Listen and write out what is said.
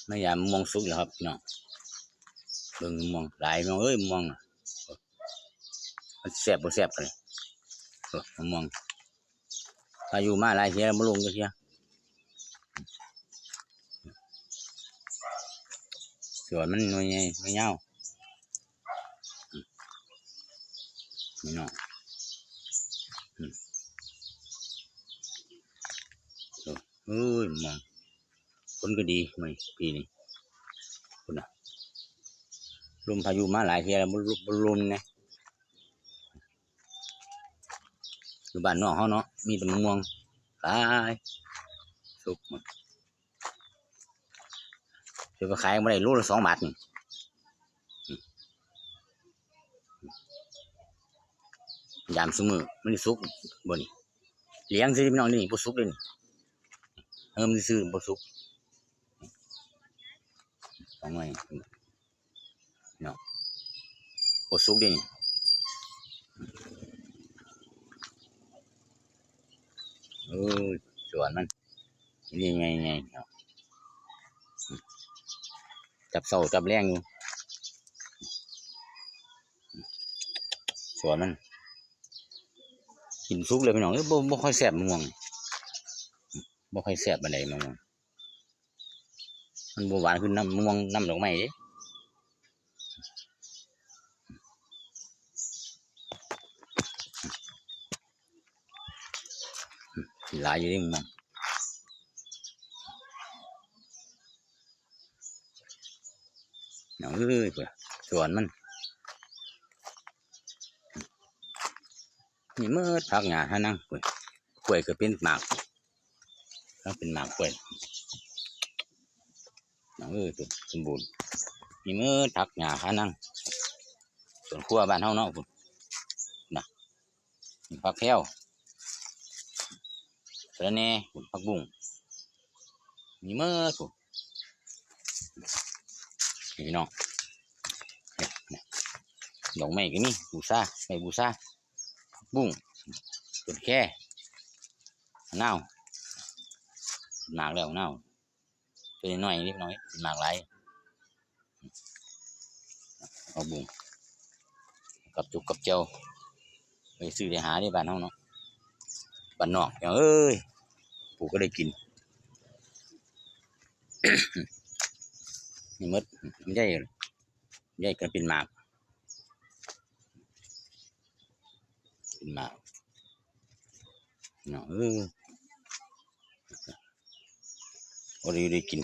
ไม่ยามมองสุกแล้วครับน้องเบิ่งมองหลายมองเอ้ยมองมันแสบบ่แสบกันมองพายุมาหลายเทียบ่ลงก็เทียส่วนมันหน่วยใหญ่ไม่ยาวนี่น้องเอ้ยมองคนก็ดีไหมปีนี้คุณน่ะลมพายุมาหลายเทียแล้วบ่ลมนะอยู่บ้านนอกเขาเนาะมีแต่มะม่วงขายสุกหมดจะไปขายมาได้โลละ2 บาทนี่ยามซุมื้อมันสุกบ่นี่เลี้ยงซื้อพี่น้องนี่บ่สุกเลยนี่มันซื้อบ่สุกต้องไว้เนาะบ่สุกเด้นี่สวนมันนี่ไงเนาะจับเสาจับแรงอยู่สวนมันกินสุกเลยพี่น้องบ่ค่อยแซ่บมะม่วงบ่ค่อยแซ่บปานใดมะม่วงมันบ่หวานคือน้ำมะม่วงน้ำดอกไม้เด้หลายอยู่ดิมะม่วงเนาะสวนมันนี่เมื่อพักหญ้าหานั่งกล้วยก็เป็นหมากแล้วเป็นหมากกล้วยเนาะตัวสมบูรณ์นี่เมื่อพักหญ้าหานั่งสวนครัวบ้านเฮาเนาะพุ่นน่ะผักแพรวสะระแหน่พุ่นผักบุ้งนี่เมื่อพุ่นนี่น้องดอกไม้ก็มีบูชาไม้บูชาผักบุ้งต้นแค่นาวหมากแล้วนาวตัวน้อยนิดน้อยเป็นหมากหลายผักบุ้งกับจุกกับเจ้าไปซื้อได้หาที่บ้านเฮาเนาะบ้านนอกอย่างเอ้ยปลูกก็ได้กิน นี่มดมันใหญ่กันเป็นหมากเนาะโอ้ยได้กิน